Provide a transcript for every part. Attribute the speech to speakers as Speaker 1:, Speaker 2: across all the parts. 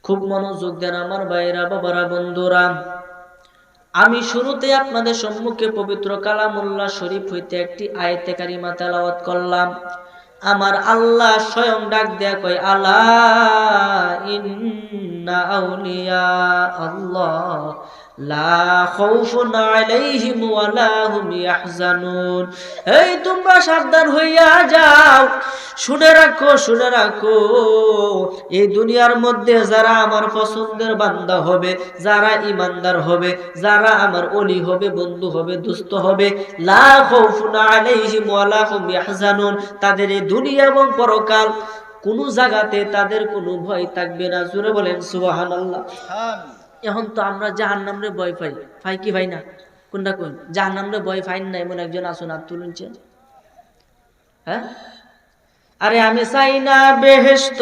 Speaker 1: খুব মনোযোগ দেন আমার ভাইরা, বাবারা, বন্ধুরা। আমি শুরুতে আপনাদের সম্মুখে পবিত্র কালামুল্লাহ শরীফ হইতে একটি আয়াতে কারিমা তেলাওয়াত করলাম। আমার আল্লাহ স্বয়ং ডাক দেয়া কয়, আলা ইন্না আউলিয়া আল্লাহ লা খাউফুন আলাইহিম ওয়া লা হুম ইয়াহজানুন। এই তোমরা সাবধান হইয়া যাও, শুনে রাখো, শুনে রাখো, এই দুনিয়ার মধ্যে যারা আমার পছন্দের বান্দা হবে, যারা ইমানদার হবে, যারা আমার ওলি হবে, বন্ধু হবে, দোস্ত হবে, লা খাউফুন আলাইহিম ওয়া লা হুম ইয়াহজানুন, তাদের এই দুনিয়া এবং পরকাল কোন জায়গাতে তাদের কোনো ভয় থাকবে না। জোরে বলেন সুবহানাল্লাহ। এখন তো আমরা জাহান্নামরে ভয় পাই কি ভাই না? কোনটা কোন? জাহান্নামরে ভয় পাই না এমন একজন আসুন, হাত তুলছেন। হ্যাঁ, আরে আমি চাই না বেহেশত,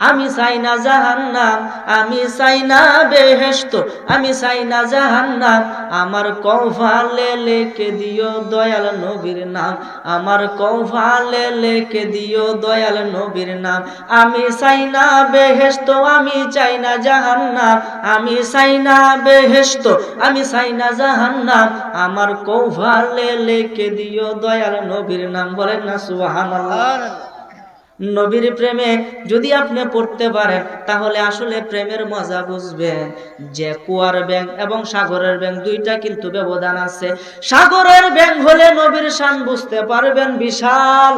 Speaker 1: আমি চাই না জাহান্নাম, আমি চাই না বেহেশত, আমি চাই না জাহান্নাম, আমার কফালে লিখে দিও দয়াল নবীর নাম, আমার কফালে লিখে দিও দয়াল নবীর নাম। আমি চাই না বেহেশত, আমি চাই না জাহান্নাম, আমি চাই না বেহেশত, আমি চাই না জাহান্নাম, আমার কফালে লিখে দিও দয়াল নবীর নাম। বলেন না সুবহানাল্লাহ। নবীর প্রেমে যদি আপনি পড়তে পারেন তাহলে আসলে প্রেমের মজা বুঝবেন। যে কুয়ার ব্যাঙ এবং সাগরের ব্যাঙ দুইটা কিন্তু ব্যবধান আছে। সাগরের ব্যাঙ হলে নবীর শান বুঝতে পারবেন বিশাল।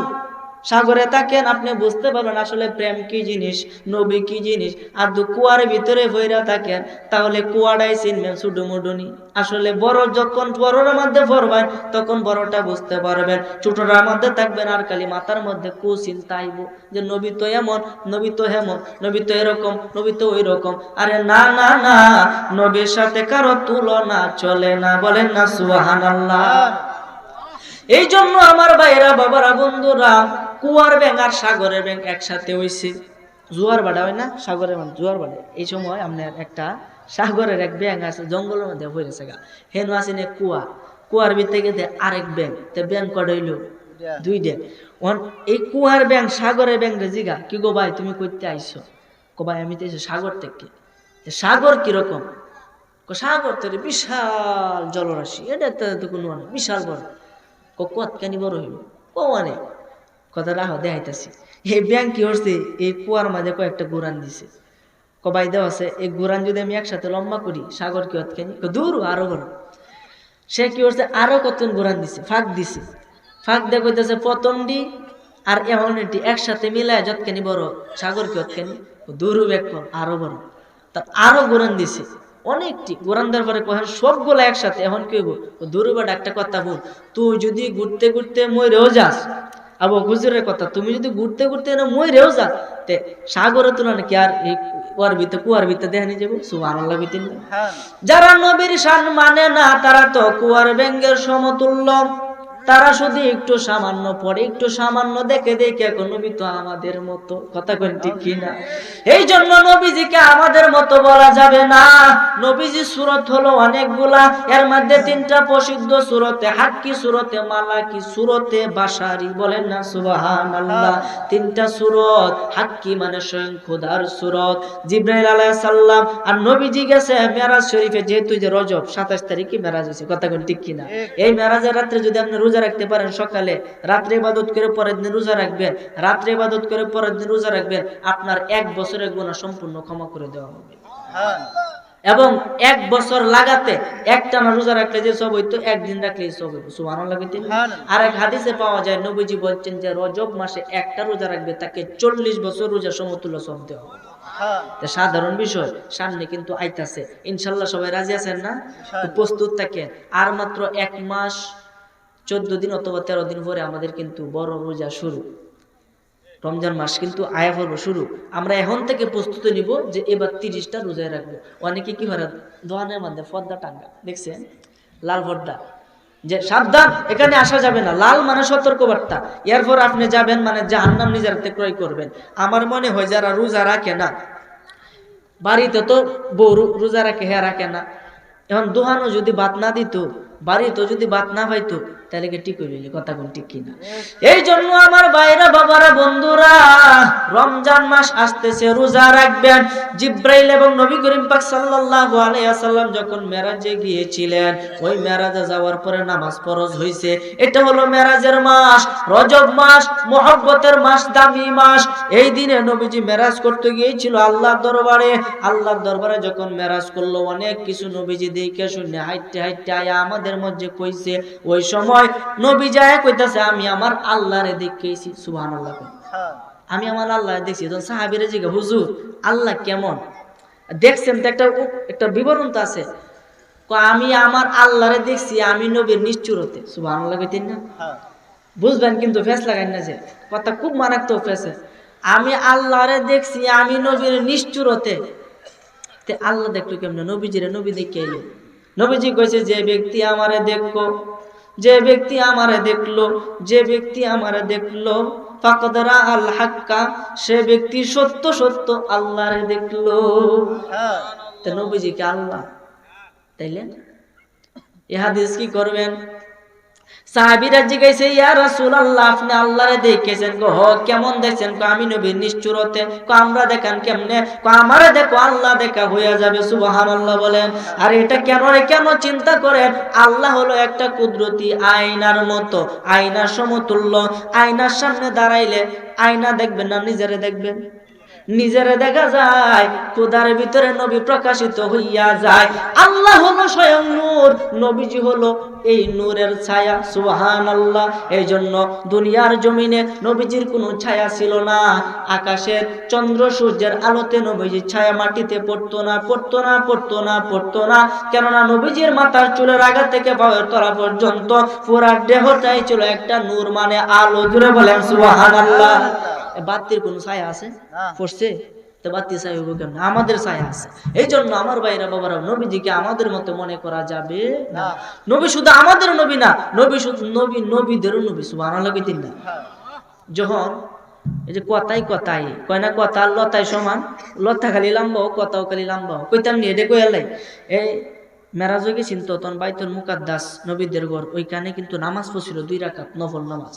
Speaker 1: সাগরে থাকেন আপনি বুঝতে পারবেন আসলে প্রেম কি জিনিস, নবী কি জিনিস। আর কুয়ার ভিতরে ভৈরা থাকেন তাহলে কুয়াটাই চিনবেন সুডুমুডুনি। আসলে বড় যখন বড়র মধ্যে পড়বেন তখন বড়টা বুঝতে পারবেন, ছোটটার মধ্যে থাকবেন আর খালি মাথার মধ্যে কুচিন্তা আইব যে নবী তো এমন, নবী তো হেমন, নবী তো এরকম, নবী তো ওই রকম। আরে না না না, নবীর সাথে কারো তুলনা চলে না। বলেন না সুবহানাল্লাহ। এই জন্য আমার ভাইরা, বাবারা, বন্ধুরা, কুয়ার ব্যাঙ আর সাগরের ব্যাঙ একসাথে হইছে। জোয়ার বাড়া হয় না, সাগরের মানে জোয়ার বাড়ে। এই সময় আপনার একটা সাগরের এক ব্যাঙ আছে জঙ্গলের মধ্যে পড়েছে গা, হেন আসেন এক কুয়া, কুয়ার ভিতরে গেছে আরেক ব্যাঙ, তে ব্যাঙ কটা হইলো দুইটা। এই কুয়ার ব্যাঙ সাগরের ব্যাঙ রে জিগা, কি গো ভাই তুমি কইতে আইছো? কো ভাই আমি তো সাগর থেকে। সাগর কিরকম? সাগর তো বিশাল জলরাশি, এটা তো কোনো বিশাল বড়। কতখানি বড় হইল? ও অনেক। কথা রাখো দেখাইতেছি। এই ব্যাংক কি করছে, এই কুয়ার মাঝে কয়েকটা গুরান দিছে। কবাই দেওয়া আছে, এই গুরান যদি আমি একসাথে লম্বা করি সাগর কি কতখানি? দূর আরো বড়। সে কি করছে, আরো কতক্ষণ গুরান দিছে, ফাঁক দিছে। ফাঁক দিয়ে কইতেছে পতন্ডি আর এমনটি একসাথে মিলায় যতখানি বড় সাগর কি কতখানি? দূর আরো বড়। তার আরো গুরান দিছে অনেকটি। গোরান দেওয়ার পরে কহেন সবগুলো একসাথে। এখন কি হইব? দূরবাট একটা কথা বল, তুই যদি ঘুরতে ঘুরতে মইরেও যাস, আবু হুজুরের কথা, তুমি যদি ঘুরতে ঘুরতে মইরেও যাস, তে সাগরের তুলনা কি আর এই কুয়ার ভিতরে দেখা নিয়ে যাবো? সুবহানাল্লাহ। যারা নবীর শান মানে না তারা তো কুয়ার ব্যাঙের সমতুল্য। তারা শুধু একটু সামান্য পড়ে, একটু সামান্য দেখে দেখে নবী তো আমাদের মতো। কথা কেন ঠিক কিনা? এই জন্য নবীজিকে আমাদের মতো বলা যাবে না। নবীজি সূরত হলো অনেকগুলা, এর মধ্যে তিনটা প্রসিদ্ধ সূরতে হাক্কি, সূরতে মালাকি, সূরতে বাশারি। বলেন না সুবহানাল্লাহ। তিনটা সূরত, হাক্কি মানে স্বয়ং খোদার সূরত, জিবরাইল আলাইহিস সালাম। আর নবীজি গেছে মেরাজ শরীফে, যেহেতু যে রজব 27 তারিখে মেরাজ হয়েছে। কথা কেন ঠিক কিনা? এই মেরাজের রাত্রে যদি আপনি রোজা রাখতে পারেন, সকালে রাত্রে ইবাদত করে পরের দিন রোজা রাখবেন, রাত্রে ইবাদত করে পরের দিন রোজা রাখবেন, আপনার 1 বছরের গুনাহ সম্পূর্ণ ক্ষমা করে দেওয়া হবে। এবং 1 বছর লাগাতে একটানা রোজা রাখলে যে সব হইতো, একদিন রাখলে সব হইতো। সুবহানাল্লাহ। আর এক হাদিসে পাওয়া যায় নবীজি বলছেন যে রজব মাসে একটা রোজা রাখবে তাকে 40 বছর রোজা সমতুল্য সব দেওয়া হবে। সাধারণ বিষয়, সামনে কিন্তু আইতাছে ইনশাআল্লাহ। সবাই রাজি আছেন না? প্রস্তুত থাকেন। আর মাত্র 1 মাস 14 দিন অথবা 13 দিন পরে আমাদের কিন্তু বড় রোজা শুরু। রমজান মাস কিন্তু আয়া পর্ব শুরু। আমরা এখন থেকে প্রস্তুতি নিব যে এবার 30টা রোজায় রাখবো। অনেকে কি করে দোকানের মধ্যে পর্দা টাঙ্গা দেখছেন, লাল পর্দা, যে সাবধান এখানে আসা যাবে না। লাল মানে সতর্কবার্তা। এরপর আপনি যাবেন মানে জাহান্নাম নিজের হাতে ক্রয় করবেন। আমার মনে হয় যারা রোজা রাখে না, বাড়িতে তো বউ রোজা রাখে, হ্যাঁ রাখে না। এখন দোহানো যদি বাত না দিত, বাড়িতে যদি বাত না পাইতো, তাহলে কি ঠিক হইল? কথা কোন ঠিক কিনা? এই জন্য আমার ভাইরা বাবারা বন্ধুরা, রমজান মাস আসতেছে, রোজা রাখবেন। জিব্রাইল এবং নবী করিম পাক সাল্লাল্লাহু আলাইহি ওয়াসাল্লাম যখন মেরাজে গিয়েছিলেন, ওই মেরাজে যাওয়ার পরে নামাজ ফরজ হইছে। এটা হলো মেরাজের মাস, রজব মাস, মহব্বতের মাস, দামি মাস। এই দিনে নবীজি মেরাজ করতে গিয়েছিল আল্লাহর দরবারে। আল্লাহর দরবারে যখন মেরাজ করলো, অনেক কিছু নবীজি দেখে শুনে হাইটে হাইটে আয়া আমাদের মধ্যে কইছে। ওই সময় নবী যায় কইতাছে, আমি আমার আল্লাহরে দেখেছি। সুবহানাল্লাহ। আমি আমার আল্লাহ দেখছি। তখন সাহাবীরা জিজ্ঞাসা, হুজুর আল্লাহ কেমন দেখছেন? তো একটা বিবরণ তো আছে। আমি আমার আল্লাহরে দেখছি, আমি নবীর নিষ্ঠুরতে। সুবহানাল্লাহ কইতেন না? বুঝবেন কিন্তু ফেস লাগাই না, যে কথা খুব মারাত্মক ফেসে। আমি আল্লাহরে দেখছি, আমি নবীর নিষ্ঠুরতে। তে আল্লাহ দেখলো কেমনে? নবীজিরে নবী দেখে এলো। নবীজি কইছে, যে ব্যক্তি আমারে দেখলো, যে ব্যক্তি আমারে দেখলো, যে ব্যক্তি আমারে দেখলো, ফাকদারা আল হাক্কা, সে ব্যক্তি সত্য সত্য আল্লাহরে দেখলো। তো নবীজি কি আল্লাহ? তাইলে এই হাদিস কি করবেন? সাহাবীরা জিজ্ঞাসা, ইয়া রাসূলুল্লাহ, আপনি আল্লাহরে দেখেছেন? গো হ, কেমন দেখছেন? কো আমি নবীর নিষ্ঠুরতে। কো আমরা দেখান কেমনে? কো আমারে দেখো, আল্লাহ দেখা হয়ে যাবে। সুবহানাল্লাহ বলেন। আর এটা কেন রে? কেন চিন্তা করেন? আল্লাহ হলো একটা কুদরতি আয়নার মতো, আয়নার সমতুল্য। আয়নার সামনে দাঁড়াইলে আয়না দেখবেন না, নিজেরে দেখবেন। নিজেরে দেখা যায়, খোদার ভিতরে নবী প্রকাশিত হইয়া যায়। আল্লাহ হলো স্বয়ং নূর, নবীজি হলো এই নূরের ছায়া। সুবহানাল্লাহ। এই জন্য দুনিয়ার জমিনে নবীজির কোনো ছায়া ছিল না। আকাশের চন্দ্র সূর্যের আলোতে নবীজির ছায়া মাটিতে পড়তো না, পড়তো না, পড়তো না, পড়তো না। কেননা নবীজির মাথার চুলের আগা থেকে পায়ের তলা পর্যন্ত পুরা দেহটাই ছিল একটা নূর, মানে আলো। জুড়ে বলেন সুবহানাল্লাহ। বাতির কোন ছায়া আছে? পড়ছে তো বাতি ছায়া হইব কেমন? আমাদের ছায়া আছে। এই জন্য আমার ভাইরা বাবারা, নবীজিকে আমাদের মতো মনে করা যাবে না। নবী শুধু আমাদের নবী না, নবী শুধু নবী, নবীদেরও নবী। সুবহানাল্লাহ কইতেন না? যখন এই যে কথাই কথাই কয় না, কথা লতায় সমান, লতা খালি লাম্বাও, কথাও খালি লাম্বাও। কইতাম নি এটা কইয়ালাই। এই মেরাজে গেছেন তো, তখন বাইতুল মুকাদ্দাস নবীদের ঘর, ওইখানে কিন্তু নামাজ পড়ছিল 2 রাকাত নফল নামাজ।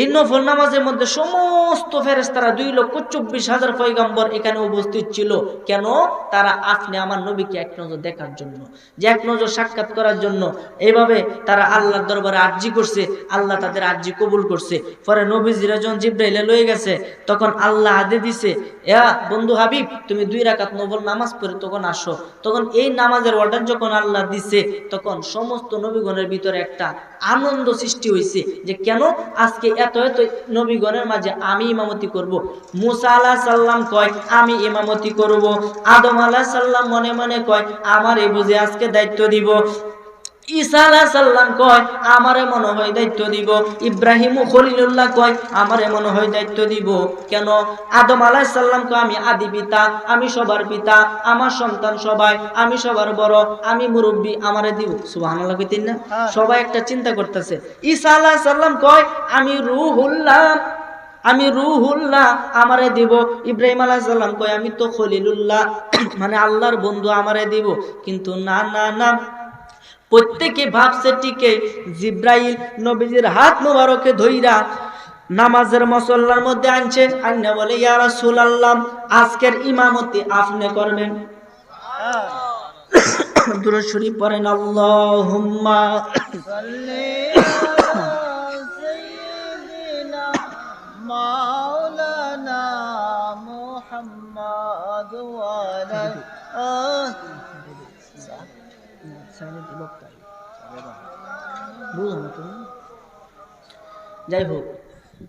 Speaker 1: এই নফল নামাজের মধ্যে সমস্ত ফেরেশতারা 2,24,000 পয়গম্বর এখানে উপস্থিত ছিল। কেন? তারা আপনি আমার নবীকে এক নজর দেখার জন্য, যে এক নজর সাক্ষাৎ করার জন্য। এইভাবে তারা আল্লাহর দরবারে আরজি করছে, আল্লাহ তাদের আরজি কবুল করছে। পরে নবীজিরা যখন জিব্রাইলে লয়ে গেছে, তখন আল্লাহ আদেশ দিছে, বন্ধু হাবিব, তুমি 2 রাকাত নফল নামাজ পড়ে তখন আসো। তখন এই নামাজের অর্ডার যখন আল্লাহ দিছে, তখন সমস্ত নবীগণের ভিতরে একটা আনন্দ সৃষ্টি হয়েছে, যে কেন আজকে এত এত নবীগণের মাঝে আমি ইমামতি করব। মুসা আলাইহিস সালাম কয় আমি ইমামতি করব। আদম আলাইহিস সালাম মনে মনে কয় আমারে বুঝে আজকে দায়িত্ব দিব। ঈসা আলাইহিস সালাম কয় আমারে মনে হয় দায়িত্ব দিব। ইব্রাহিম খলিলুল্লাহ কয় আমারে মনে হয় দায়িত্ব দিব। কেন? আদম আলাইহিস সালাম কয় আমি আদি পিতা, আমি সবার পিতা, আমার সন্তান সবাই, আমি সবার বড়, আমি মুরব্বী, আমারে দিব। সুবহানাল্লাহ কইতেন না? সবাই একটা চিন্তা করতেছে। ঈসা আলাইহিস সালাম কয় আমি রূহুল্লাহ, আমি রূহুল্লাহ, আমারে দিব। ইব্রাহিম আলাইহিস সালাম কয় আমি তো খলিলুল্লাহ, মানে আল্লাহর বন্ধু, আমারে দিব। কিন্তু না না না, প্রত্যেকে ভাবছে টিকে জিব্রাইল নবীজির হাত মোবারকে ধইরা নামাজের মুসল্লার মধ্যে আনছে। আন্না বলে, ইয়া রাসূলুল্লাহ, আজকের ইমামতি আপনি করবেন। দুরূদ শরীফ পড়েন, আল্লাহুম্মা সাল্লি আলা সাইয়্যিদিনা মাওলানা মুহাম্মাদ ওয়া আলা যাই হোক,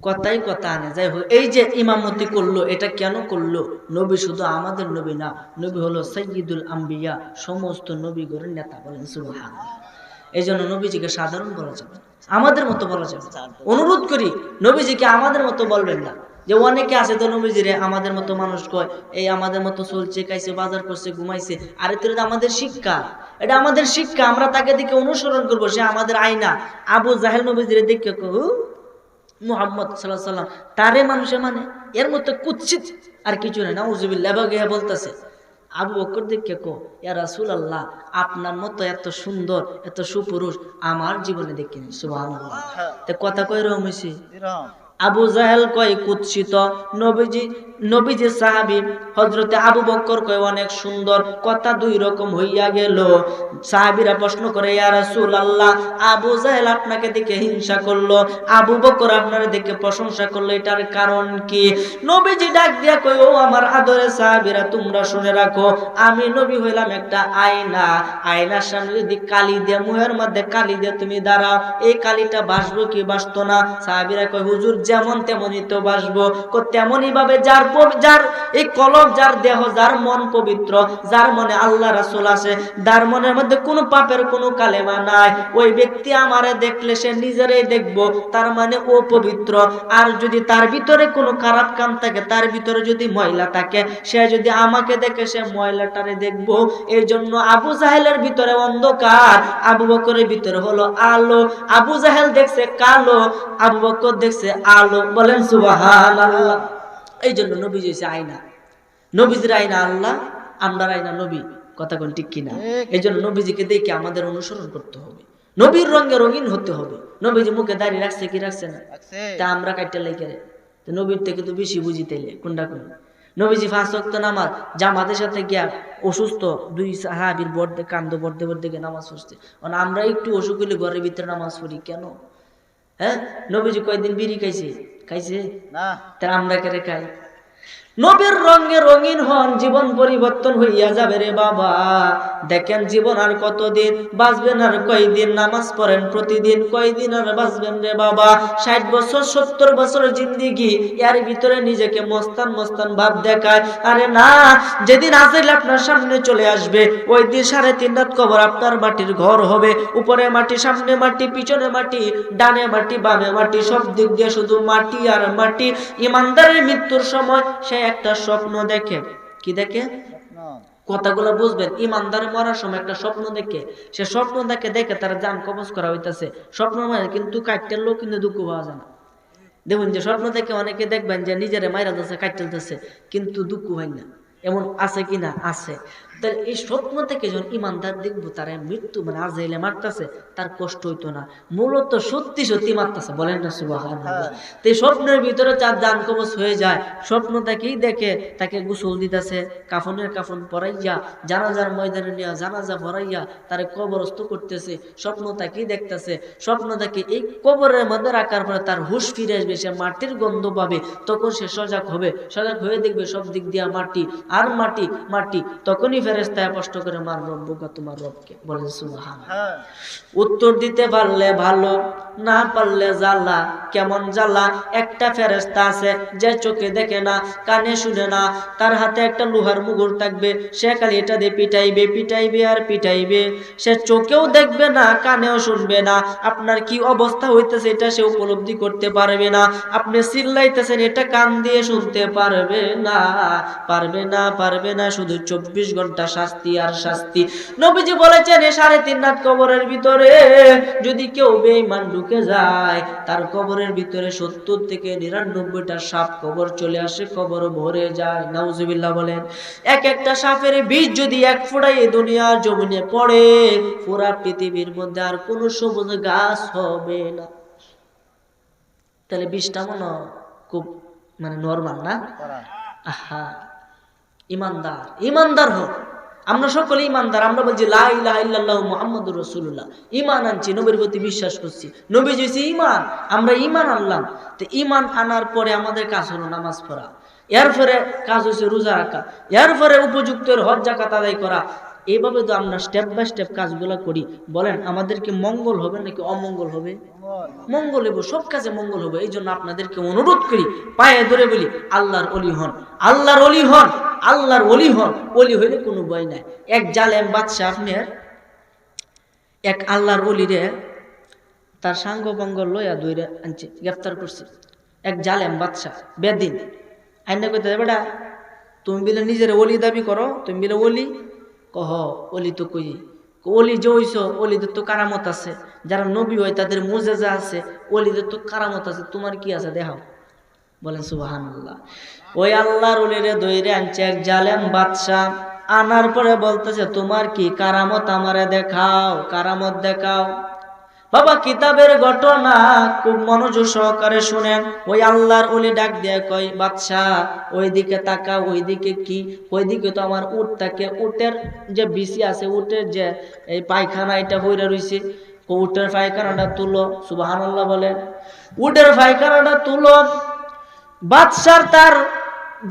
Speaker 1: কথাই কথা আনে। যাই হোক, এই যে ইমামতি করলো, এটা কেন করলো? নবী শুধু আমাদের নবী না, নবী হলো সাইয়্যিদুল আম্বিয়া, সমস্ত নবীগণের নেতা। বলেন সুবহানাল্লাহ। এই জন্য নবীজিকে সাধারণ বলা যাবে, আমাদের মতো বলা যাবে। অনুরোধ করি, নবীজিকে আমাদের মতো বলবেন না। যে অনেকে আছে তো নবীজিরে আমাদের মতো মানুষ কয়, এই আমাদের মতো চলছে, খাইছে, বাজার করছে, ঘুমাইছে। আরে তো আমাদের শিক্ষা, এটা আমাদের শিক্ষা, আমরা তাকে দেখে অনুসরণ করবো, সে আমাদের আয়না। আবু জাহেল নবীজিরে দেখে মুহাম্মদ সাল্লাল্লাহু আলাইহি ওয়াসাল্লাম তারে মানুষে মানে, এর মতো কুৎসিত আর কিছু নাই। নাউজুবিল্লাহ বলতেছে। আবু বকর দেখে কো ইয়া রাসূলুল্লাহ, আপনার মতো এত সুন্দর এত সুপুরুষ আমার জীবনে দেখিনি। সুবহানাল্লাহ। তে কথা কই রকম হইছে? আবু জাহেল কয় কুৎসিত, নবীজি সাহাবী হযরতে আবু বকর কয় অনেক সুন্দর। কথা দুই রকম হইয়া গেল। সাহাবীরা প্রশ্ন করে ইয়া রাসূলুল্লাহ, আবু জাহেল আপনাকে দেখে হিংসা করলো, আবু বকর আপনার দেখে প্রশংসা করলো, এটার কারণ কি? নবীজি ডাক দিয়া কয় ও আমার আদরের সাহাবীরা, তোমরা শুনে রাখো, আমি নবী হইলাম একটা আয়না। আয়নার সামনে যদি কালি দিয়ে, মুহের মধ্যে কালি দিয়ে তুমি দাঁড়াও, এই কালিটা বাসবো কি বাসতো না? সাহাবীরা কয় হুজুর যেমন তেমনই তো বাসবো। তেমনই ভাবে যার এই কলব, যার দেহ, যার মন পবিত্র, যার মনে আল্লাহ রাসূল আছে, যার মনের মধ্যে কোনো পাপের কোনো কালেমা নাই, ওই ব্যক্তি আমারে দেখলে সে নিজেরই দেখবো, তার মানে ও পবিত্র। আর যদি তার ভিতরে কোনো খারাপ কাম থাকে, তার ভিতরে যদি ময়লা থাকে, সে যদি আমাকে দেখে সে ময়লাটারে দেখবো। এই জন্য আবু জাহেলের ভিতরে অন্ধকার, আবু বকরের ভিতরে হলো আলো। আবু জাহেল দেখছে কালো, আবু বকর দেখছে আলো। বলেন সুবহানাল্লাহ। এই জন্য নবীজি হইছে আয়না। নবীজির আয়না আল্লাহ, আমরার আয়না নবী। কথা কোন ঠিক কিনা? এই জন্য নবীজিকে দেখে আমাদের অনুসরণ করতে হবে, নবীর রঙে রঙিন হতে হবে। নবীজি মুখে দাঁড়িয়ে রাখছে কি রাখছে না? তা আমরা কাটতে লাইকে রে, তো নবীর থেকে তো বেশি বুঝি তাইলে কোনটা কোন। নবীজি 5 ওয়াক্ত নামাজ জামাতের সাথে গিয়া অসুস্থ 2 সাহাবীর বর্দে কান্দ বর্দে বর্দে গিয়ে নামাজ পড়ছে। আমরা একটু অসুখ হইলে ঘরের ভিতরে নামাজ পড়ি কেন? হ্যাঁ, নবীজি কয়দিন বিড়ি খাইছে না, তা আমরা কেরে খাই? নবীর রঙে রঙিন হন, জীবন পরিবর্তন হইয়া যাবে রে বাবা। দেখেন জীবন আর কতদিন, বাঁচবেন আর কয়দিন? নামাজ পড়েন প্রতিদিন, কয়দিন আর বাঁচবেন রে বাবা? 60 বছর 70 বছরের জিন্দেগি, এর ভিতরে নিজেকে মস্তান মস্তান ভাব দেখায়। আরে না, যেদিন আজরাইল আপনার সামনে চলে আসবে, ওই দিন 3.5 রাত কবর আপনার মাটির ঘর হবে। উপরে মাটি, সামনে মাটি, পিছনে মাটি, ডানে মাটি, বামে মাটি, সব দিক দিয়ে শুধু মাটি আর মাটি। ইমানদারের মৃত্যুর সময় সে একটা স্বপ্ন দেখে। কি দেখে? কথাগুলো বুঝবেন। ইমানদার মরার সময় একটা স্বপ্ন দেখে, সে স্বপ্ন দেখে তার জান কবজ করা হইতাছে। স্বপ্ন মানে কিন্তু কাটতের লোক কিন্তু দুঃখ পাওয়া যায় না। দেখুন যে স্বপ্ন দেখে অনেকে দেখবেন যে নিজেরে মাইরা যাচ্ছে, কাটতেছে, কিন্তু দুঃখ হয় না। এমন আছে কিনা? আছে। তাহলে এই স্বপ্ন থেকে যখন ইমানদার দেখবো তার মৃত্যু মানে আজরাইলে মারতেছে, তার কষ্ট হইতো না। মূলত সত্যি সত্যি মারতেছে। বলেন না সুবহানাল্লাহ। তো এই স্বপ্নের ভিতরে তার জান কবজ হয়ে যায়। স্বপ্ন তাকেই দেখে, তাকে গোসল দিতেছে, কাফনের কাফন পরাইয়া, জানাজার ময়দানে নিয়ে জানাজা পরাইয়া তারে কবরস্থ করতেছে। স্বপ্ন তাকেই দেখতেছে। স্বপ্ন তাকে এই কবরের মধ্যে রাখার পরে তার হুশ ফিরে আসবে, সে মাটির গন্ধ পাবে। তখন সে সজাগ হবে, সজাগ হয়ে দেখবে সব দিক দিয়া মাটি আর মাটি মাটি। তখনই ফেরেশতায় প্রশ্ন করে, মার রব্বুকা, তোমার রবকে। বলেন সুবহানাল্লাহ। উত্তর দিতে পারলে ভালো, না পারলে জ্বালা। কেমন জ্বালা? একটা ফেরেশতা আছে যে চোখে দেখে না, কানে শুনে না, তার হাতে একটা লোহার মুগুর থাকবে, সে খালি এটা দিয়ে পিটাইবে আর পিটাইবে। সে চোখেও দেখবে না, কানেও শুনবে না, আপনার কি অবস্থা হইতেছে এটা সে উপলব্ধি করতে পারবে না। আপনি চিল্লাইতেছেন, এটা কান দিয়ে শুনতে পারবে না। শুধু 24 ঘন্টা শাস্তি আর শাস্তি। নবীজি বলেছেন 3.5 রাত কবরের ভিতরে যদি কেউ বেঈমান ঢুকে যায়, তার কবরের ভিতরে 70 থেকে 99টা সাপ কবর চলে আসে, কবর ভরে যায়। নাউজুবিল্লাহ বলেন। একটা সাপের বিষ যদি 1 ফোঁটা এই দুনিয়ার জমিনে পড়ে, পুরা পৃথিবীর মধ্যে আর কোনো সবুজ গাছ হবে না। তাহলে বিষটা মনে খুব মানে নরমাল না? আহা, ইমানদার হোক। আমরা সকলে ইমানদার। আমরা বলছি লা ইলাহা ইল্লাল্লাহু মুহাম্মাদুর রাসূলুল্লাহ, ঈমান আনছি, নবীর প্রতি বিশ্বাস করছি। নবী হইছে ঈমান, আমরা ঈমান আনলাম। তো ঈমান আনার পরে আমাদের কাজ হলো নামাজ পড়া, এরপরে কাজ হচ্ছে রোজা রাখা, এরপরে উপযুক্ত হজ যাকাত আদায় করা। এইভাবে তো আমরা স্টেপ বাই স্টেপ কাজগুলো করি। বলেন আমাদেরকে মঙ্গল হবে নাকি অমঙ্গল হবে? মঙ্গল হবে, সব কাজে মঙ্গল হবে। এই জন্য আপনাদেরকে অনুরোধ করি, পায়ে ধরে বলি, আল্লাহর ওলি হন, আল্লাহর ওলি হন, আল্লাহর ওলি হন। ওলি হইলে কোনো ভয় নাই। এক জালেম বাদশা, আপনার এক আল্লাহর ওলি রে তার সাঙ্গ বঙ্গ লইয়া দইরে আনছে, গ্রেফতার করছে। এক জালেম বাদশা বেদিন আইনা কইতে, বেটা তুমি বিলে নিজের ওলি দাবি করো, তুমি বিলে ওলি কহ, ওলি তো কই, ওলি যে হইছ, ওলিদের তো কারামত আছে, যারা নবী হয় তাদের মুজেজা আছে, ওলিদের তো কারামত আছে, তোমার কি আছে দেখাও। বলেন সুবহানাল্লাহ। ওই আল্লাহর ওলিরে দইরে আনছে এক জালেম বাদশা। আনার পরে বলতেছে তোমার কি কারামত আমারে দেখাও, কারামত দেখাও। বাবা কিতাবের ঘটনা খুব মনোযোগ সহকারে শুনেন। ওই আল্লাহর ওলি ডাক দিয়ে কয় বাদশা ওইদিকে তাকাও, ওইদিকে কি? ওইদিকে তো আমার উট থাকে, উটের যে বিসি আছে, উটের যে এই পায়খানা এটা হইরা রইছে, উটের পায়খানাটা তুলো। সুবহানাল্লাহ বলেন। উটের পায়খানাটা তুলো। বাদশার তার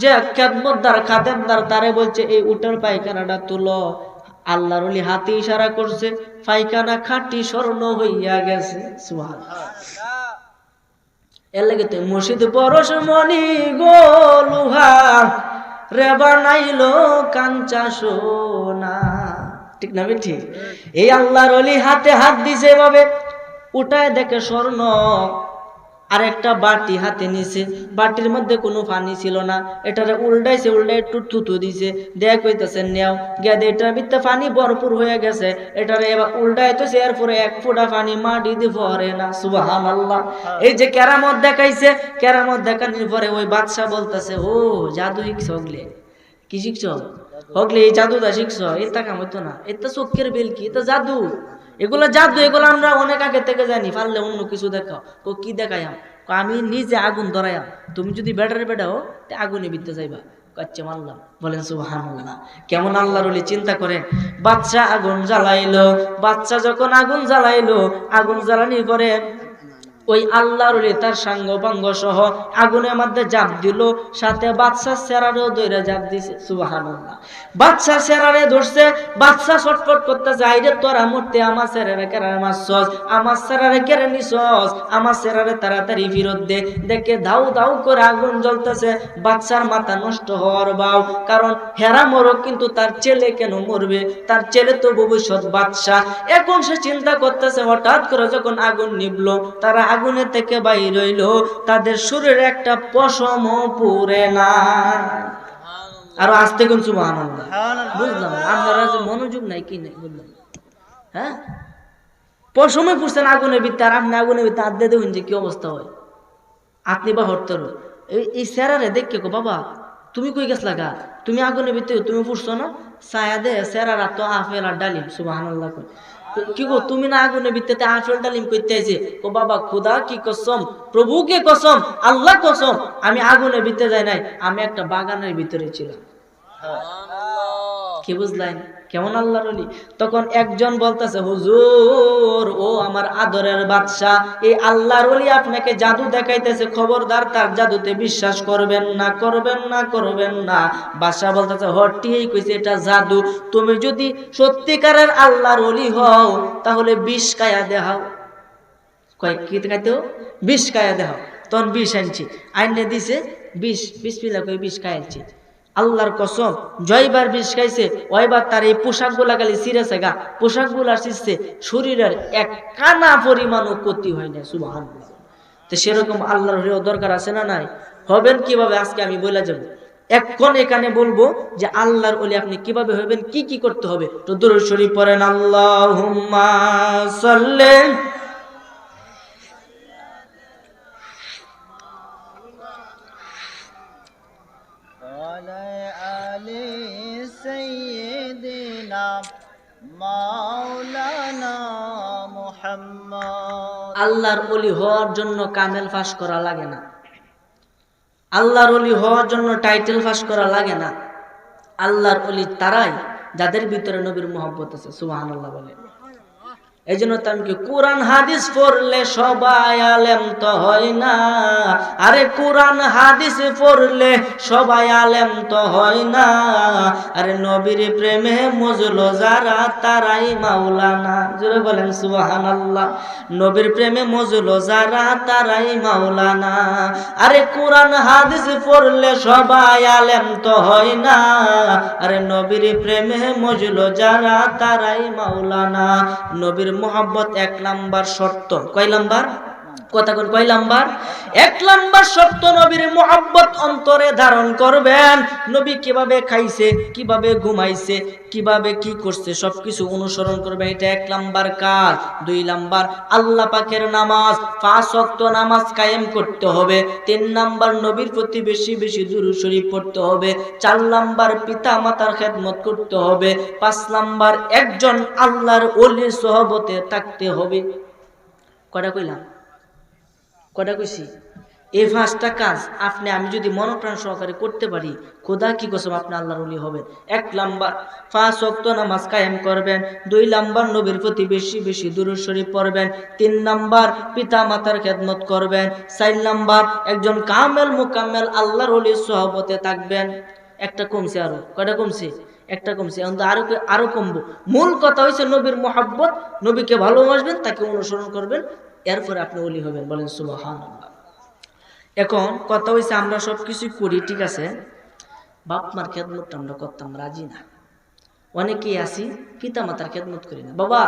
Speaker 1: যে খেদমতদার খাদেমদার তারে বলছে এই উটের পায়খানাটা তুলো। আল্লাহর ওলি হাতে ইশারা করছে, পায়খানা খাঁটি স্বর্ণ হইয়া গেছে। সুবহানাল্লাহ। এর লাগে তো মসজিদ পরশ মণি গো লোহার রে বানাইলো কাঞ্চা সোনা। ঠিক না ঠিক? এই আল্লাহর ওলি হাতে হাত দিছে এভাবে, উঠায় দেখে স্বর্ণ। আর একটা বাটি হাতে নিছে, বাটির মধ্যে কোনো পানি ছিল না, এটারে উল্টাইছে, উল্টাই একটু থুতু দিছে, দেখ কইতেছে নেও গেদে, এটার ভিতরে পানি ভরপুর হয়ে গেছে, এটারে এবার উল্টাইতেছে, এরপরে এক ফোঁটা পানি মাটি দিয়ে ভরে না। সুবহানাল্লাহ। এই যে কেরামত দেখাইছে, কেরামত দেখানোর পরে ওই বাদশা বলতেছে ও জাদু শিখছ হগলে, কি শিখছ হগলে, এই জাদুটা শিখছ, এটা কাম হইতো না, এটা চোখের বেল কি, এটা জাদু, এগুলো জাদু, এগুলো আমরা অনেক আগে থেকে জানি, পারলে অন্য কিছু দেখাও। ও কি দেখাইম? আমি নিজে আগুন ধরাইম, তুমি যদি ব্যাটারে বেটাও আগুনে বিতে যাইবা। কাচ্চে মারলাম। বলেন সুবহানাল্লাহ। কেমন আল্লাহর ওলি চিন্তা করেন। বাচ্চা আগুন জ্বালাইলো, বাচ্চা যখন আগুন জ্বালাইলো, আগুন জ্বালানির পরে ওই আল্লাহর ওলি তার সাঙ্গ পাঙ্গ সহ আগুনের মধ্যে জাপ দিল, সাথে বাচ্চার চেরারেও দইরা জাপ দিছে। সুবহানাল্লাহ। বাচ্চার চেরারে ধরছে, বাচ্চা ছটফট করতেছে, আইরে তোরা মরতে আমার চেরারে কেড়ে মারছস, আমার চেরারে কেড়ে নিছস, আমার চেরারে তাড়াতাড়ি ফিরত দে। দেখে দাউ দাউ করে আগুন জ্বলতেছে, বাচ্চার মাথা নষ্ট হওয়ার বাও, কারণ হেরা মরক কিন্তু তার ছেলে কেন মরবে, তার ছেলে তো ভবিষ্যৎ বাদশা। এখন সে চিন্তা করতেছে, হঠাৎ করে যখন আগুন নিভলো, তারা আগুনের থেকে বাইর হইল, তাদের শরীরে একটা পশম পুড়ে না। আরো আসতে কোন সুবহানাল্লাহ। বুঝলাম আপনারা যে মনোযোগ নাই কি নাই, বুঝলাম। হ্যাঁ, পশমে পুড়ছেন আগুনের ভিতরে, আর আপনি আগুনের ভিতরে হাত দিয়ে দেখুন যে কি অবস্থা হয়, আপনি বা হরতর এই সেরারে দেখে কো বাবা তুমি কই গেছ লাগা, তুমি আগুনের ভিতরে তুমি পুড়ছো না, ছায়া দে সেরারা তো আপেল আর ডালিম। সুবহানাল্লাহ। কি গো তুমি না আগুনের ভিতরে আপেল ডালিম কইতে আইছে? ও বাবা খোদা কি কসম, প্রভুকে কসম, আল্লাহ কসম, আমি আগুনের ভিতরে যাই নাই, আমি একটা বাগানের ভিতরে ছিলাম। কি বুঝলেন কেমন আল্লাহর ওলি? তখন একজন বলতেছে হুজুর ও আমার আদরের বাদশা, এই আল্লাহর ওলি আপনাকে জাদু দেখাইতেছে, খবরদার তার জাদুতে বিশ্বাস করবেন না, করবেন না, করবেন না। বাদশা বলতেছে হটিই কইছে এটা জাদু, তুমি যদি সত্যিকারের আল্লাহর ওলি হও তাহলে 20 কায়া দেখাও। কয় কি দেখাইতো? 20 কায়া দেখাও। তখন 20 আনছি, আইনে দিছে 20, বিসমিল্লাহ কই 20 খাইছি। আল্লাহর কসম জয়বার 20 খাইছে, ওইবার তার এই পোশাকগুলা খালি ছিঁড়েছে গা, পোশাকগুলা ছিঁড়ছে, শরীরের এক কানা পরিমাণও ক্ষতি হয় না। সুবহানাল্লাহ। তো সেরকম আল্লাহর হলেও দরকার আছে না নাই? হবেন কিভাবে আজকে আমি বলে যাব। এখন এখানে বলবো যে আল্লাহর ওলি আপনি কিভাবে হবেন, কি কি করতে হবে। তো দুরূদ শরীফ পড়েন, আল্লাহুম্মা সাল্লি আল্লাহর ওলি হওয়ার জন্য কামেল পাস করা লাগে না, আল্লাহর ওলি হওয়ার জন্য টাইটেল পাস করা লাগে না। আল্লাহর ওলি তারাই যাদের ভিতরে নবীর মহব্বত আছে। সুবহানাল্লাহ বলে। এই জন্য তাকে কোরআন হাদিস পড়লে সবাই আলেম তো হয় না, আরে কোরআন হাদিস পড়লে সবাই আলেম তো হয় না, আরে নবীর প্রেমে মজলো যারা তারাই মাওলানা। জোরে বলেন সুবহানাল্লাহ। নবীর প্রেমে মজলো যারা তারাই মাওলানা, আরে কোরআন হাদিস পড়লে সবাই আলেম তো হয় না, আরে নবীর প্রেমে মজলো যারা তারাই মাওলানা। নবীর মোহাব্বত 1 নাম্বার শর্ত। কয় নাম্বার? কথা কোন কয় নাম্বার? 1 নাম্বার সত্য নবীর মুহাব্বত অন্তরে ধারণ করবেন। নবী কিভাবে খাইছে, কিভাবে ঘুমাইছে, কিভাবে কি করছে সবকিছু অনুসরণ করবেন। এটা 1 নাম্বার কাজ। 2 নাম্বার আল্লাহ পাকের নামাজ, 5 ওয়াক্ত নামাজ কায়েম করতে হবে। 3 নাম্বার নবীর প্রতি বেশি বেশি দুরূদ শরীফ পড়তে হবে। 4 নাম্বার পিতা মাতার খেদমত করতে হবে। 5 নাম্বার একজন আল্লাহর ওলির সোহবতে থাকতে হবে। কয়টা কইলাম? কয়টা কইছি? এই 5টা কাজ আপনি আমি যদি মনোপ্রাণ সহকারে করতে পারি, খোদা কি কসম আপনি আল্লাহর ওলি হবেন। 1 নাম্বার 5 ওয়াক্ত নামাজ কায়েম করবেন। 2 নাম্বার নবীর প্রতি বেশি বেশি দুরূদ শরীফ পড়বেন। 3 নাম্বার পিতা মাতার খেদমত করবেন। 4 নাম্বার একজন কামেল মুকাম্মেল আল্লাহর ওলির সোহবতে থাকবেন। একটা কমছে, আরো কয়টা কমছে? একটা কমছে, এখন তো আরো কমবো। মূল কথা হইছে নবীর মুহাব্বত, নবীকে ভালোবাসবেন, তাকে অনুসরণ করবেন, এরপরে আপনি ওলি হবেন। বলেন সুবহানাল্লাহ। এখন কথা হইছে আমরা সবকিছু করি, ঠিক আছে, বাপ মার খেদমতটা আমরা করতাম রাজি না। অনেকেই আছি পিতা মাতার খেদমত করি না। বাবা,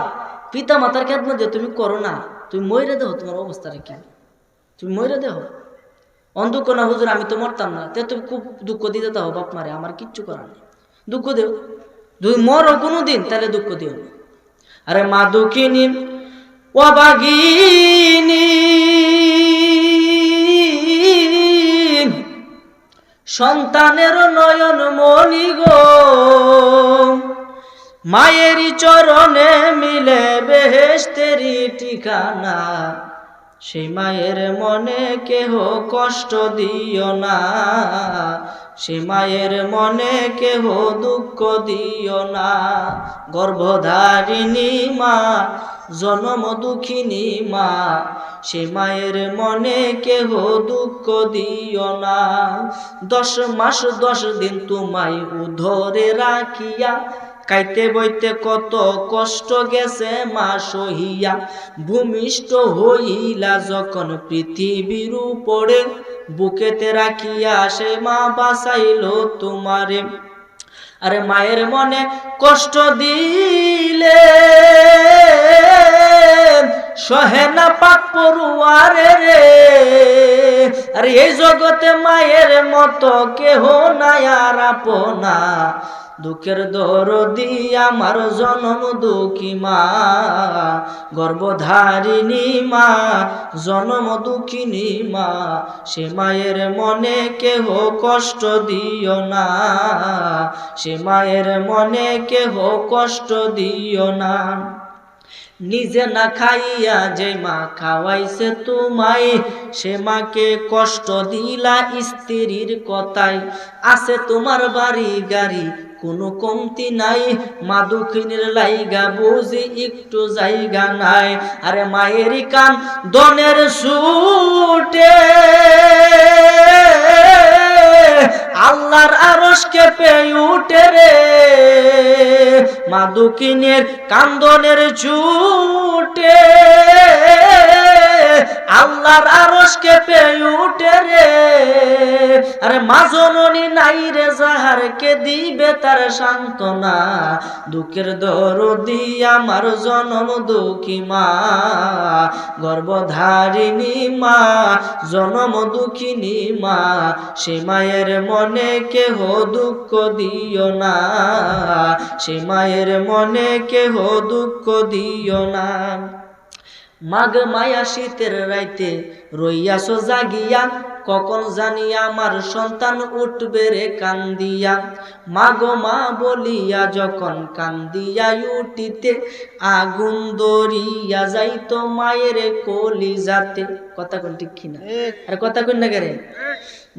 Speaker 1: পিতা মাতার খেদমত যে তুমি করো না, তুমি মইরা দেহ, তোমার অবস্থাটা কি? তুমি মইরা দেহ। অন্ধক না হুজুর আমি তো মরতাম না, তে তুমি খুব দুঃখ দিতে দাও বাপ মারে, আমার কিচ্ছু করার নেই। দুঃখ দেও, তুমি মরো কোনোদিন, তাহলে দুঃখ দিও না। আরে মা দুঃখিনী অবাগিনী সন্তানের নয়ন মনি গো, মায়েরই চরণে মিলে বেহেশতেরই ঠিকানা। সেই মায়ের মনে কেহ কষ্ট দিও না, সে মায়ের মনে কেহ দুঃখ দিও না। গর্ভধারিণী মা, জনম দুঃখিনী মা, সে মায়ের মনে কেহ দুঃখ দিও না। 10 মাস 10 দিন তোমায় উদরে রাখিয়া, কাইতে বইতে কত কষ্ট গেছে মা সহিয়া। ভূমিষ্ঠ হইলা যখন পৃথিবীর উপরে, বুকেতে রাখিয়া সে মা বাঁচাইল তোমারে। আরে মায়ের মনে কষ্ট দিলে সহে না পাক পড়ুয়ারে রে। আরে এই জগতে মায়ের মতো কেহ নাই আর আপনা, দুঃখের দরদি আমার জনম দুঃখী মা। গর্ভধারিণী মা, জনম দুঃখিনী মা, সে মায়ের মনে কেহ কষ্ট দিও না, সে মায়ের মনে কেহ কষ্ট দিও না। নিজে না খাইয়া যে মা খাওয়াইছে তোমায়, সে মাকে কষ্ট দিলা স্ত্রীর কথায়। আছে তোমার বাড়ি গাড়ি কোনো কমতি নাই, মা দুঃখিনীর লাইগা বুঝি একটু জায়গা নাই। আরে মায়েরই কান দনের সুটে আল্লাহর আরশ কেঁপে উঠে রে। মা দুঃখিনীর কান্দনের ছুটে আল্লাহর আরশ কেঁপে উঠে রে। আরে মা জননী নাই রে যাহার, কে দিবে তার সান্ত্বনা। দুঃখের দরদি আমার জনম দুঃখী মা, গর্ভধারিণী মা, জনম দুঃখিনী মা, সে মায়ের মনে কেহ দুঃখ দিও না, সে মায়ের মনে কেহ দুঃখ দিও না। মাঘ মায়া শীতের রাইতে রইয়াছো জাগিয়া, কখন জানি আমার সন্তান উঠবে রে কান্দিয়া। মাগো মা বলিয়া যখন কান্দিয়া উঠিতে, আগুন দরিয়া যাইতো মায়ের কলিজাতে। কথা কোন ঠিক কিনা? আর কথা কোন না কেন?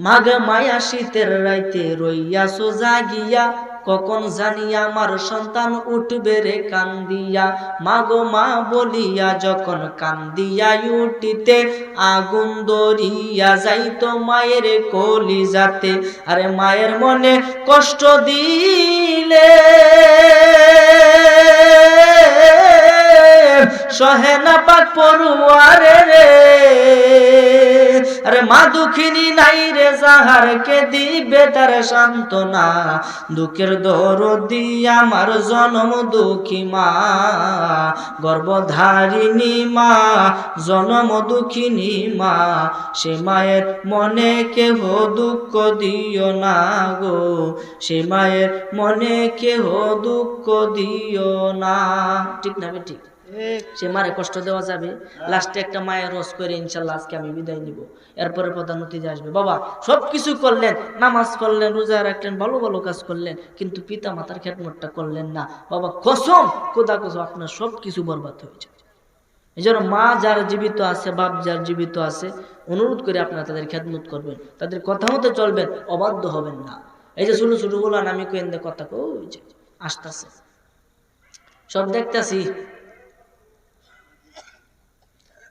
Speaker 1: মাঘ মায়া শীতের রাইতে রইয়াছো জাগিয়া, কখন জানি আমার সন্তান উঠবে রে কান্দিয়া। মাগো মা বলিয়া যখন কান্দিয়া উঠিতে, আগুন দরিয়া যাইতো মায়ের কলিজাতে। আরে মায়ের মনে কষ্ট দিলে সহে না পাক পড়ুয়ারে রে। আরে মা দুঃখিনী নাই রে যাহার কে দিবে তার সান্ত্বনা, দুঃখের দরদি আমার জনম দুঃখী মা, গর্ভধারিণী মা জনম দুঃখিনী মা, সে মায়ের মনে কেহ দুঃখ দিও না গো, সে মায়ের মনে কেহ দুঃখ দিও না। ঠিক না ঠিক? সে মারে কষ্ট দেওয়া যাবে? লাস্টে একটা মায়ের রস করে ইনশাল্লাহ আজকে আমি বিদায় নিব, এরপরে প্রধান অতিথি আসবে। বাবা সবকিছু করলেন, নামাজ পড়লেন, রোজা রাখলেন, ভালো ভালো কাজ করলেন, কিন্তু পিতা মাতার খেদমতটা করলেন না। বাবা কসম, খোদা কসম, আপনার সবকিছু বরবাদ হয়ে যায়। এই জন্য মা যার জীবিত আছে, বাপ যার জীবিত আছে, অনুরোধ করে আপনারা তাদের খেদমত করবেন, তাদের কথা মতো চলবেন, অবাধ্য হবেন না। এই যে ছোট ছোট গুলো আমি কেন্দ্রে কথা কই যে আসতেছে, সব দেখতেছি।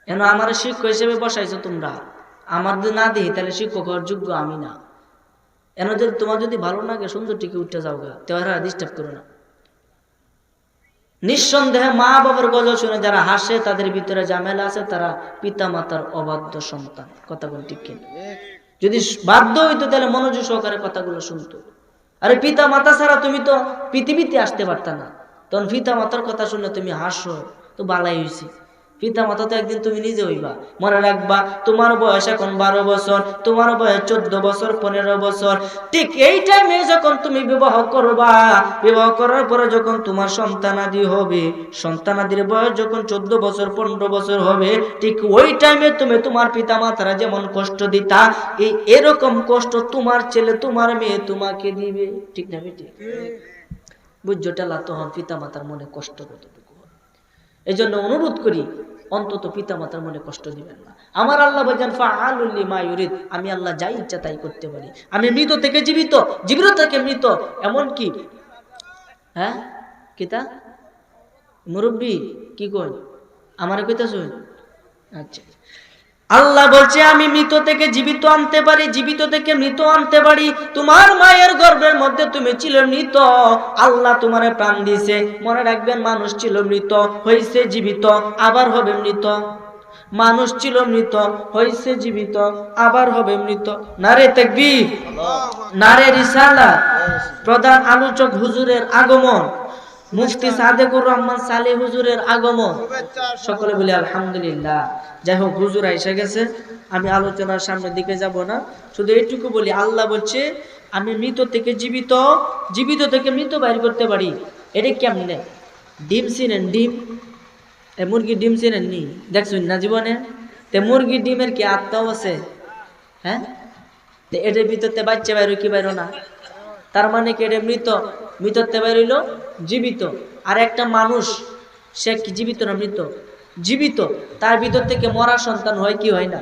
Speaker 1: কেন আমার শিক্ষক হিসেবে বসাইছো তোমরা, আমার যদি না দিই তাহলে শিক্ষক হওয়ার যোগ্য আমি না। এন যদি তোমার যদি ভালো লাগে সুন্দর টিকে উঠতে যাও গা, তেওরা ডিস্টার্ব করো না। নিঃসন্দেহে মা বাবার গজল শুনে যারা হাসে তাদের ভিতরে ঝামেলা আছে, তারা পিতা মাতার অবাধ্য সন্তান। কথা বল ঠিক কিনা? যদি বাধ্য হইতো তাহলে মনোযোগ সহকারে কথাগুলো শুনতো। আরে পিতা মাতা ছাড়া তুমি তো পৃথিবীতে আসতে পারতা না, তখন পিতা মাতার কথা শুনে তুমি হাসো তো বালাই হয়েছে। পিতা মাতা তো একদিন তুমি নিজে হইবা। মনে রাখবা, তোমার বয়স এখন 12 বছর, তোমার বয়স 14 বছর, 15 বছর, ঠিক এই টাইমে যখন তুমি বিবাহ করবা, বিবাহ করার পরে যখন তোমার সন্তানাদি হবে, সন্তানাদির বয়স যখন 14 বছর 15 বছর হবে, ঠিক ওই টাইমে তুমি তোমার পিতা মাতারা যেমন কষ্ট দিতা, এরকম কষ্ট তোমার ছেলে তোমার মেয়ে তোমাকে দিবে। ঠিক না বেটি? বুঝছো টেলা? তখন পিতা মাতার মনে কষ্ট কতটুকু। এই জন্য অনুরোধ করি, অন্তত পিতা মাতার মনে কষ্ট দিবেন না। আমার আল্লাহ বলেন ফাআলুল লিমা ইউরিদ, আমি আল্লাহ যাই ইচ্ছা তাই করতে পারি। আমি মৃত থেকে জীবিত, জীবিত থেকে মৃত, এমন কি হ্যাঁ কিতা মুরব্বী কি কই আমারে কইতাছুন? আচ্ছা, আল্লাহ বলছে আমি মৃত থেকে জীবিত আনতে পারি, জীবিত থেকে মৃত আনতে পারি। তোমার মায়ের গর্ভের মধ্যে তুমি ছিল মৃত, আল্লাহ তোমারে প্রাণ দিয়েছে। মনে রাখবেন, মানুষ ছিল মৃত, হয়েছে জীবিত, আবার হবে মৃত। মানুষ ছিল মৃত, হয়েছে জীবিত, আবার হবে মৃত। নারে তাকবীর, নারে রিসালাত। প্রধান আলোচক হুজুরের আগমন, মুফতি সাদেকুর রহমান সালে হুজুরের আগমন, সকলে বলি আলহামদুলিল্লাহ। যাই হোক, হুজুর এসে গেছে, আমি আলোচনার সামনের দিকে যাব না, শুধু এইটুকু বলি, আল্লাহ বলছে আমি মৃত থেকে জীবিত, জীবিত থেকে মৃত বাইর করতে পারি। এটা কেমনে? ডিম চিনেন? ডিম, মুরগির ডিম চিনেন নি? দেখছুন না জীবনে? তে মুরগির ডিমের কি আত্মাও আছে? হ্যাঁ, এটার ভিতরতে বাচ্চা বাইরো কি বাইরো না? তার মানে কি এটা মৃত? মৃতত্বে বাইরিল জীবিত। আর একটা মানুষ, সে কি জীবিত না মৃত? জীবিত। তার ভিতর থেকে মরা সন্তান হয় কি হয় না?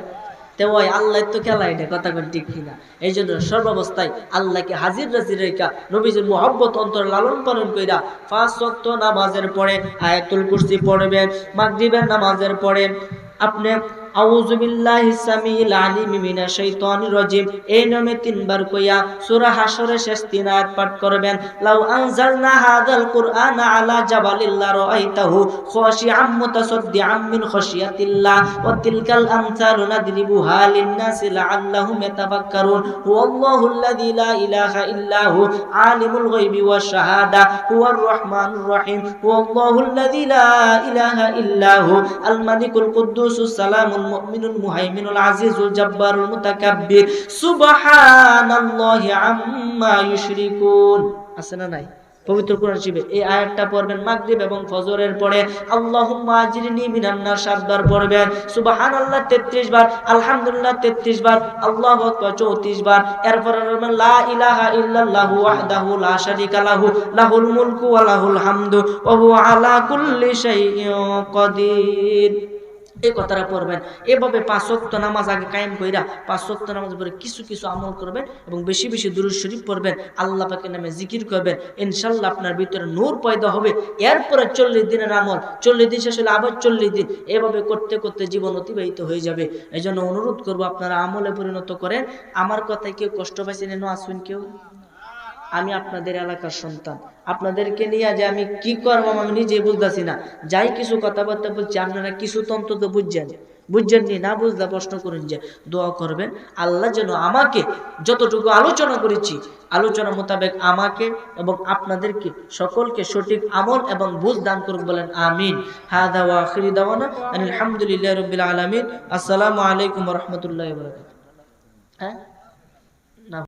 Speaker 1: তে ওই আল্লাহ তো খেলা, এটা কথা কোন ঠিক কিনা? এই জন্য সর্বাবস্থায় আল্লাহকে হাজির রাজির রেখা, নবীজির মুহাব্বত অন্তর লালন পালন কইরা 5 ওয়াক্ত নামাজের পরে আয়াতুল কুরসি পড়বেন, মাগরিবের নামাজের পরে আপনি আউযু বিল্লাহি সামিল আলিম মিনাশ শাইতানির রাজিম এই নামে 3 বার কইয়া সূরা হাশরের শেষ 3 আয়াত পাঠ করবেন। লাউ আনজালনা হাযাল কুরআনা আলা জাবালিল লারাআইতাহু খাশিআম মুতাসাদ্দিআম মিন খাশিয়াতিল্লাহ ওয়া তিলকাল আমসালু নাদরিবুহা লিন-নাসি লাআল্লাহুম ইয়াতাফাক্কারুন হুয়াল্লাহুল্লাযী লা ইলাহা ইল্লাহু আলিমুল গায়বি ওয়াশ শাহাদা হুয়ার রাহমানুর রহিম হুয়াল্লাহুল্লাযী লা ইলাহা ইল্লাহু আল মালিকুল কুদ্দুসুস সালামুল মুমিনুল মুহাইমিনুল আজিজুল জাব্বারুল মুতাকাব্বির সুবহানাল্লাহি আম্মা ইউশরিকুন। আছে না নাই? পবিত্র কোরআন শরীফে এই আয়াতটা পড়বেন মাগরিব এবং ফজরের পরে। আল্লাহুম্মা আজিরনি মিনান নার 7 বার পড়বেন, সুবহানাল্লাহ 33 বার, আলহামদুলিল্লাহ 33 বার, আল্লাহু আকবার 34 বার। এরপর লা ইলাহা ইল্লাল্লাহু ওয়াহদাহু লা শারীকা লাহু লাহুল মুলকু ওয়া লাহুল হামদু ওয়া হুয়া আলা কুল্লি শাইইন কাদির। এই কথাটা পড়বেন। এভাবে 5 ওয়াক্ত নামাজ আগে কায়েম কইরা 5 ওয়াক্ত নামাজ পড়ে কিছু কিছু আমল করবেন এবং বেশি বেশি দুরূদ শরীফ পড়বেন, আল্লাহ পাকের নামে জিকির করবেন, ইনশাআল্লাহ আপনার ভিতরে নূর পয়দা হবে। এরপরে 40 দিনের আমল, 40 দিন শেষ হলে আবার 40 দিন, এভাবে করতে করতে জীবন অতিবাহিত হয়ে যাবে। এই জন্য অনুরোধ করবো আপনারা আমলে পরিণত করেন। আমার কথায় কেউ কষ্ট পাইছেন? এনে আসুন কেউ আমি আপনাদের এলাকার সন্তান, আপনাদেরকে নিয়ে যে আমি কি করবো আমি নিজে বুঝতেছি না। যাই কিছু কথাবার্তা বলছি আপনারা কিছু তো অন্তত বুঝছেননি, না বুঝলে প্রশ্ন করেন, যে দোয়া করবেন আল্লাহ যেন আমাকে যতটুকু আলোচনা করেছি আলোচনা মোতাবেক আমাকে এবং আপনাদেরকে সকলকে সঠিক আমল এবং বুঝ দান করুন, বলেন আমিন। হাদা ওয়া আখিরি দাওয়ানা আলহামদুলিল্লাহি রাব্বিল আলামিন। আসসালামু আলাইকুম ওয়া রাহমাতুল্লাহি ওয়া বারাকাতুহু। হ্যাঁ।